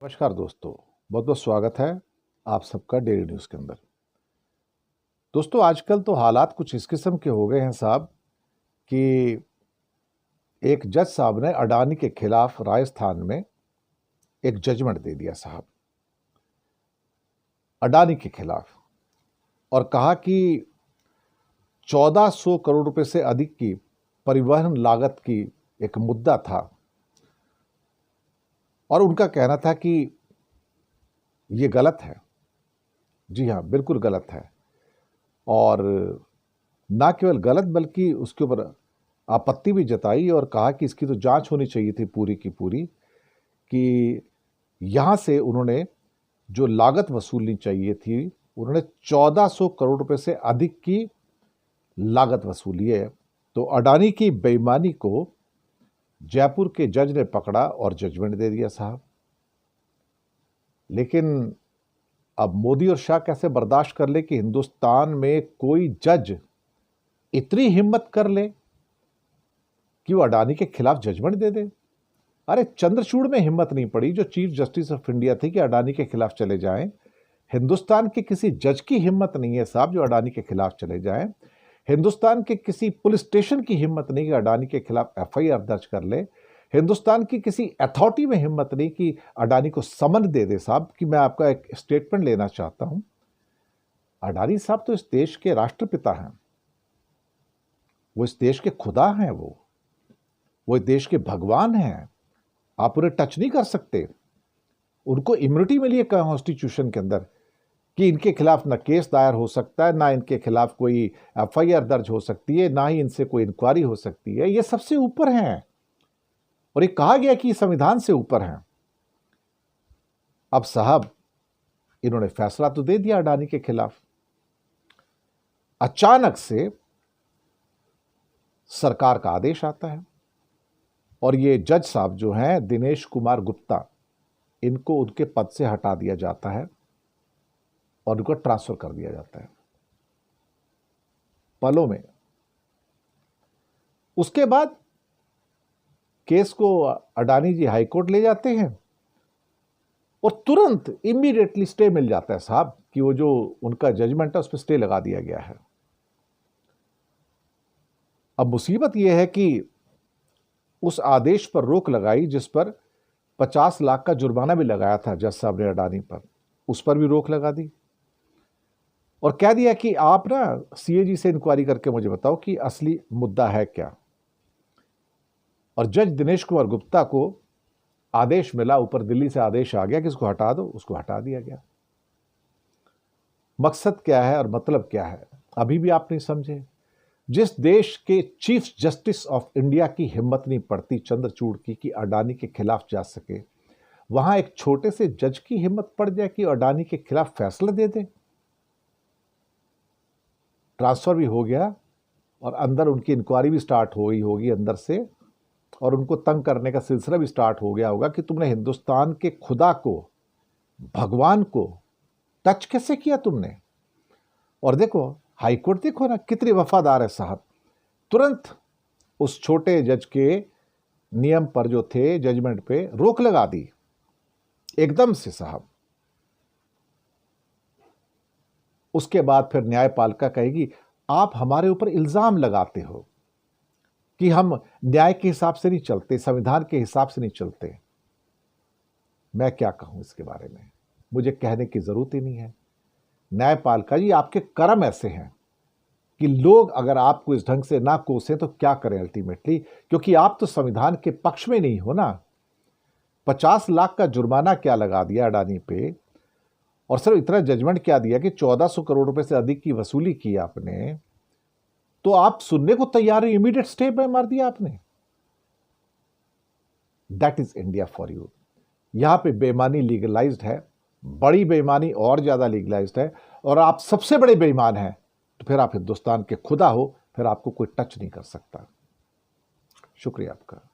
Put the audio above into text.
नमस्कार दोस्तों, बहुत बहुत स्वागत है आप सबका डेली न्यूज़ के अंदर। दोस्तों, आजकल तो हालात कुछ इस किस्म के हो गए हैं साहब कि एक जज साहब ने अडानी के खिलाफ राजस्थान में एक जजमेंट दे दिया साहब, अडानी के खिलाफ, और कहा कि 1400 करोड़ रुपए से अधिक की परिवहन लागत की एक मुद्दा था और उनका कहना था कि ये गलत है। जी हाँ, बिल्कुल गलत है। और ना केवल गलत बल्कि उसके ऊपर आपत्ति भी जताई और कहा कि इसकी तो जांच होनी चाहिए थी पूरी की पूरी, कि यहाँ से उन्होंने जो लागत वसूलनी चाहिए थी, उन्होंने 1400 करोड़ रुपए से अधिक की लागत वसूली है। तो अडानी की बेईमानी को जयपुर के जज ने पकड़ा और जजमेंट दे दिया साहब। लेकिन अब मोदी और शाह कैसे बर्दाश्त कर ले कि हिंदुस्तान में कोई जज इतनी हिम्मत कर ले कि वो अडानी के खिलाफ जजमेंट दे दे। अरे चंद्रचूड़ में हिम्मत नहीं पड़ी, जो चीफ जस्टिस ऑफ इंडिया थी, कि अडानी के खिलाफ चले जाएं। हिंदुस्तान के किसी जज की हिम्मत नहीं है साहब जो अडानी के खिलाफ चले जाएं। हिंदुस्तान के किसी पुलिस स्टेशन की हिम्मत नहीं कि अडानी के खिलाफ एफआईआर दर्ज कर ले। हिंदुस्तान की किसी अथॉरिटी में हिम्मत नहीं कि अडानी को समन दे दे साहब। कि मैं आपका एक स्टेटमेंट लेना चाहता हूं। अडानी साहब तो इस देश के राष्ट्रपिता हैं, वो इस देश के खुदा हैं, वो इस देश के भगवान हैं। आप उन्हें टच नहीं कर सकते। उनको इम्यूनिटी मिली है कॉन्स्टिट्यूशन के अंदर कि इनके खिलाफ ना केस दायर हो सकता है, ना इनके खिलाफ कोई एफआईआर दर्ज हो सकती है, ना ही इनसे कोई इंक्वायरी हो सकती है। ये सबसे ऊपर हैं और ये कहा गया कि संविधान से ऊपर हैं। अब साहब, इन्होंने फैसला तो दे दिया अडानी के खिलाफ। अचानक से सरकार का आदेश आता है और ये जज साहब जो हैं दिनेश कुमार गुप्ता, इनको उनके पद से हटा दिया जाता है और उनको ट्रांसफर कर दिया जाता है पलों में। उसके बाद केस को अडानी जी हाईकोर्ट ले जाते हैं और तुरंत इमीडिएटली स्टे मिल जाता है साहब, कि वो जो उनका जजमेंट है उस पर स्टे लगा दिया गया है। अब मुसीबत यह है कि उस आदेश पर रोक लगाई जिस पर 50 लाख का जुर्माना भी लगाया था जज साहब ने अडानी पर, उस पर भी रोक लगा दी और कह दिया कि आप ना सीएजी से इंक्वायरी करके मुझे बताओ कि असली मुद्दा है क्या। और जज दिनेश कुमार गुप्ता को आदेश मिला, ऊपर दिल्ली से आदेश आ गया कि इसको हटा दो, उसको हटा दिया गया। मकसद क्या है और मतलब क्या है अभी भी आप नहीं समझे। जिस देश के चीफ जस्टिस ऑफ इंडिया की हिम्मत नहीं पड़ती चंद्रचूड़ की कि अडानी के खिलाफ जा सके, वहां एक छोटे से जज की हिम्मत पड़ जाए कि अडानी के खिलाफ फैसला दे दे। ट्रांसफर भी हो गया और अंदर उनकी इंक्वायरी भी स्टार्ट हो गई होगी अंदर से, और उनको तंग करने का सिलसिला भी स्टार्ट हो गया होगा कि तुमने हिंदुस्तान के खुदा को, भगवान को टच कैसे किया तुमने। और देखो हाईकोर्ट, देखो ना कितनी वफादार है साहब। तुरंत उस छोटे जज के नियम पर जो थे, जजमेंट पे रोक लगा दी एकदम से साहब। उसके बाद फिर न्यायपालिका कहेगी आप हमारे ऊपर इल्जाम लगाते हो कि हम न्याय के हिसाब से नहीं चलते, संविधान के हिसाब से नहीं चलते। मैं क्या कहूं इसके बारे में, मुझे कहने की जरूरत ही नहीं है। न्यायपालिका जी, आपके कर्म ऐसे हैं कि लोग अगर आपको इस ढंग से ना कोसें तो क्या करें अल्टीमेटली, क्योंकि आप तो संविधान के पक्ष में नहीं हो ना। 50 लाख का जुर्माना क्या लगा दिया अडानी पे, और सिर्फ इतना जजमेंट क्या दिया कि 1400 करोड़ रुपए से अधिक की वसूली की आपने, तो आप सुनने को तैयार है, इमीडिएट स्टे पे मार दिया आपने। That is India for you. यहां पे बेईमानी लीगलाइज्ड है, बड़ी बेईमानी और ज्यादा लीगलाइज्ड है, और आप सबसे बड़े बेईमान हैं तो फिर आप हिंदुस्तान के खुदा हो, फिर आपको कोई टच नहीं कर सकता। शुक्रिया आपका।